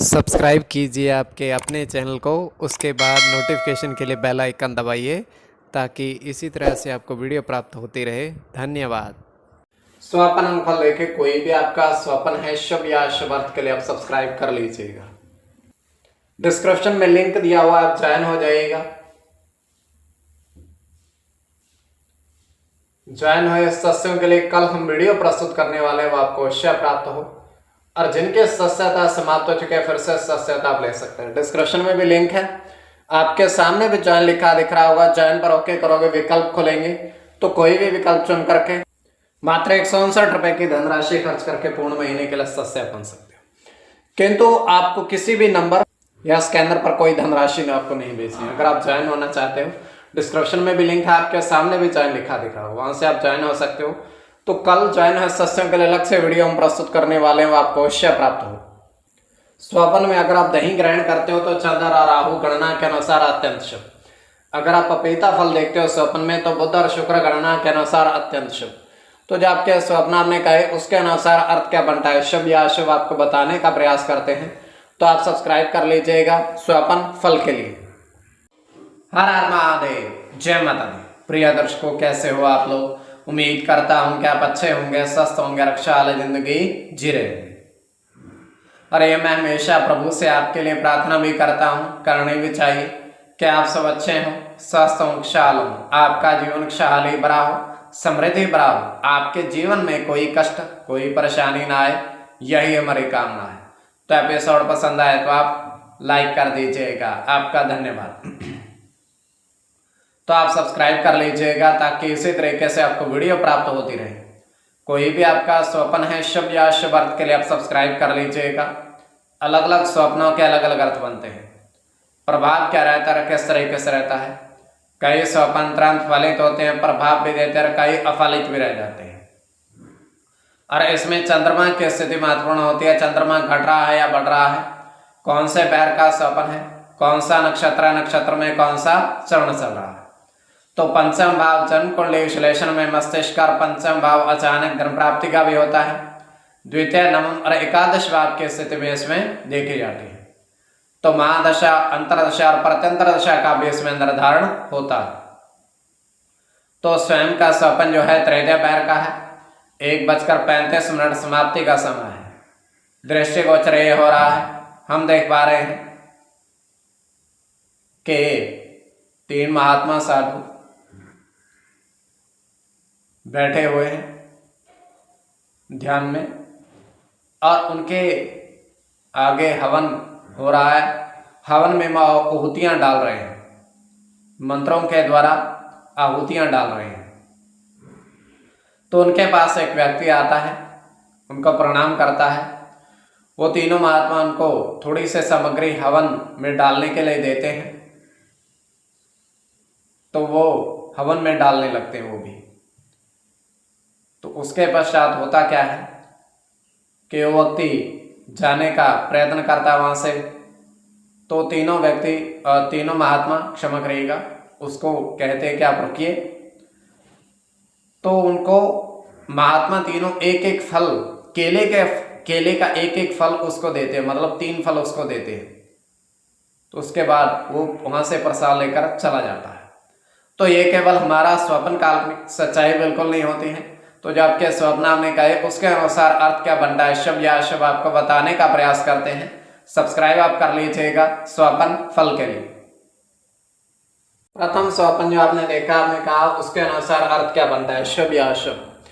Subscribe कीजिए आपके अपने चैनल को, उसके बाद नोटिफिकेशन के लिए बेल आइकन दबाइए ताकि इसी तरह से आपको वीडियो प्राप्त होती रहे। धन्यवाद। स्वपन अंगफल लेके कोई भी आपका स्वपन है शुभ या अशुभ अर्थ के लिए आप सब्सक्राइब कर लीजिएगा। डिस्क्रिप्शन में लिंक दिया हुआ, आप ज्वाइन हो जाइएगा। ज्वाइन हुए सदस्यों के लिए कल हम वीडियो प्रस्तुत करने वाले हैं, वो आपको अवश्य प्राप्त हो। और जिनके सदस्यता समाप्त हो चुके हैं फिर से सदस्यता आप ले सकते हैं। डिस्क्रिप्शन में भी लिंक है, आपके सामने भी ज्वाइन लिखा दिख रहा होगा। ज्वाइन पर ओके करोगे, विकल्प खुलेंगे तो कोई भी विकल्प चुन करके मात्र 159 रुपए की धनराशि खर्च करके पूर्ण महीने के लिए सदस्य बन सकते हो। किंतु आपको किसी भी नंबर या स्कैनर पर कोई धनराशि आपको नहीं भेजनी। अगर आप ज्वाइन होना चाहते हो, डिस्क्रिप्शन में भी लिंक है, आपके सामने भी ज्वाइन लिखा दिख रहा हो, वहां से आप ज्वाइन हो सकते हो। तो कल ज्वाइन है सदस्यों के लिए अलग से वीडियो हम प्रस्तुत करने वाले हैं, वो आपको अवश्य प्राप्त हो। स्वपन में अगर आप दही ग्रहण करते हो तो चंद्र और राहु गणना के अनुसार अत्यंत शुभ। अगर आप पपीता फल देखते हो स्वप्न में तो बुध और शुक्र गणना के अनुसार अत्यंत शुभ। तो जो आपके स्वप्न आपने कहे उसके अनुसार अर्थ क्या बनता है, शुभ या अशुभ, आपको बताने का प्रयास करते हैं। तो आप सब्सक्राइब कर लीजिएगा स्वपन फल के लिए। हर हर महादेव, जय माता दी। प्रिय दर्शकों, कैसे हो आप लोग? उम्मीद करता हूं कि आप अच्छे होंगे, स्वस्थ होंगे, रक्षा वाली जिंदगी जी रहे होंगे। और ये मैं हमेशा प्रभु से आपके लिए प्रार्थना भी करता हूं, करनी भी चाहिए कि आप सब अच्छे हों, स्वस्थ हों, खुशहाल हों, आपका जीवन खुशहाली भरा हो, समृद्धि भरा हो, आपके जीवन में कोई कष्ट कोई परेशानी ना आए, यही हमारी कामना है। तो एपिसोड पसंद आए तो आप लाइक कर दीजिएगा, आपका धन्यवाद। तो आप सब्सक्राइब कर लीजिएगा ताकि इसी तरीके से आपको वीडियो प्राप्त होती रहे। कोई भी आपका स्वप्न है शुभ या अशुभ अर्थ के लिए आप सब्सक्राइब कर लीजिएगा। अलग अलग स्वप्नों के अलग अलग अर्थ बनते हैं। प्रभाव क्या रहता है, किस तरीके से रहता है? कई स्वप्न तुरंत फलित होते हैं, प्रभाव भी देते हैं, कई अफलित भी रह जाते हैं। और इसमें चंद्रमा की स्थिति महत्वपूर्ण होती है। चंद्रमा घट रहा है या बढ़ रहा है, कौन से पैर का स्वप्न है, कौन सा नक्षत्र है, नक्षत्र में कौन सा चरण चल रहा है। तो पंचम भाव जन्म कुंडली विश्लेषण में मस्तिष्क और पंचम भाव अचानक धन प्राप्ति का भी होता है। द्वितीय, नवम और एकादश भाव की स्थिति में इसमें देखी जाती है। तो महादशा, अंतरदशा और प्रत्यंतर दशा का भी इसमें निर्धारण होता है। तो स्वयं का स्वप्न जो है तृतीय पैर का है। 1:35 समाप्ति का समय है। दृष्टिगोचर ये हो रहा है, हम देख पा रहे हैं कि 3 महात्मा साधु बैठे हुए हैं ध्यान में, और उनके आगे हवन हो रहा है। हवन में आहुतियां डाल रहे हैं, मंत्रों के द्वारा आहुतियां डाल रहे हैं। तो उनके पास एक व्यक्ति आता है, उनको प्रणाम करता है। वो तीनों महात्मा उनको थोड़ी सी सामग्री हवन में डालने के लिए देते हैं। तो वो हवन में डालने लगते हैं वो भी। तो उसके पश्चात होता क्या है कि वो व्यक्ति जाने का प्रयत्न करता है वहां से। तो तीनों महात्मा, क्षमा करिएगा, उसको कहते हैं कि आप रुकिए। तो उनको महात्मा तीनों एक एक फल, केले का एक एक फल उसको देते हैं, मतलब 3 फल उसको देते हैं। तो उसके बाद वो वहां से प्रसाद लेकर चला जाता है। तो ये केवल हमारा स्वप्न काल्पनिक, सच्चाई बिल्कुल नहीं होती है। तो जो आपके स्वप्न आपने कहे उसके अनुसार अर्थ क्या बनता है, शुभ या अशुभ, आपको बताने का प्रयास करते हैं। सब्सक्राइब आप कर लीजिएगा स्वप्न फल के लिए। प्रथम स्वप्न जो आपने देखा, आपने कहा उसके अनुसार अर्थ क्या बनता है, शुभ या अशुभ।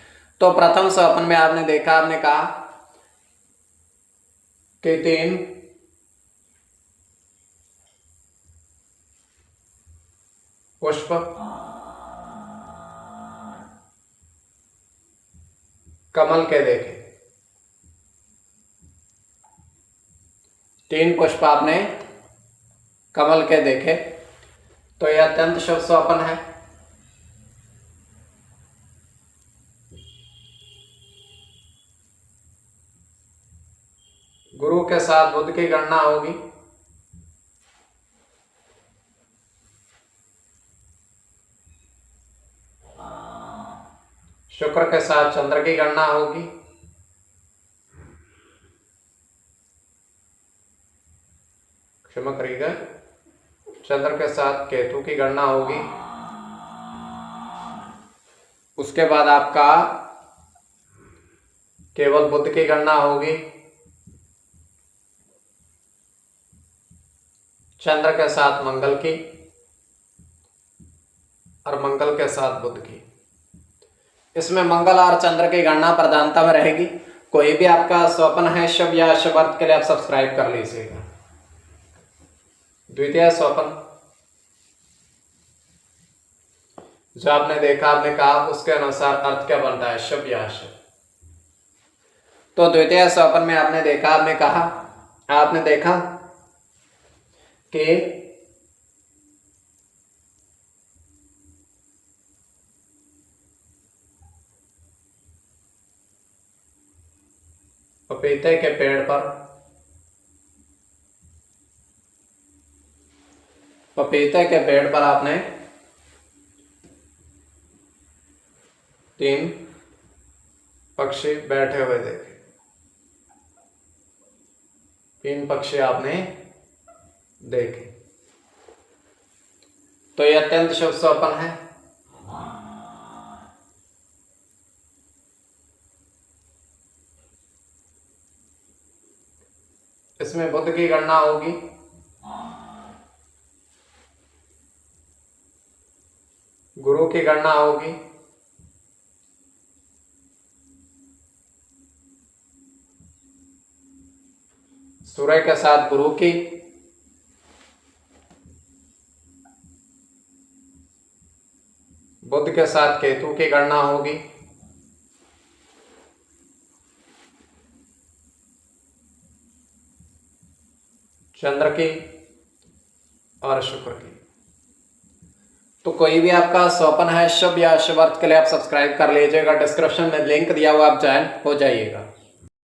तो प्रथम स्वप्न में आपने देखा, आपने कहा कि 3 पुष्प कमल के देखे। 3 पुष्प आपने कमल के देखे, तो यह अत्यंत शुभ स्वप्न है। गुरु के साथ बुध की गणना होगी। शुक्र के साथ चंद्र की गणना होगी। क्षमा करिएगा, चंद्र के साथ केतु की गणना होगी। उसके बाद आपका केवल बुध की गणना होगी, चंद्र के साथ मंगल की और मंगल के साथ बुध की। इसमें मंगल और चंद्र की गणना प्रधानता में रहेगी। कोई भी आपका स्वप्न है शुभ या अशुभ अर्थ के लिए आप सब्सक्राइब कर लीजिएगा। द्वितीय स्वप्न जो आपने देखा, आपने कहा उसके अनुसार अर्थ क्या बनता है, शुभ या अशुभ। तो द्वितीय स्वप्न में आपने देखा, आपने कहा, आपने देखा कि पपीते के पेड़ पर आपने 3 पक्षी बैठे हुए देखे। 3 पक्षी आपने देखे। तो यह अत्यंत शुभ स्वप्न है। इसमें बुध की गणना होगी, गुरु की गणना होगी, सूर्य के साथ गुरु की, बुध के साथ केतु की गणना होगी, चंद्र की और शुक्र की। तो कोई भी आपका स्वप्न है शुभ या अशुभ अर्थ के लिए आप सब्सक्राइब कर लीजिएगा। डिस्क्रिप्शन में लिंक दिया हुआ, आप ज्वाइन हो जाइएगा।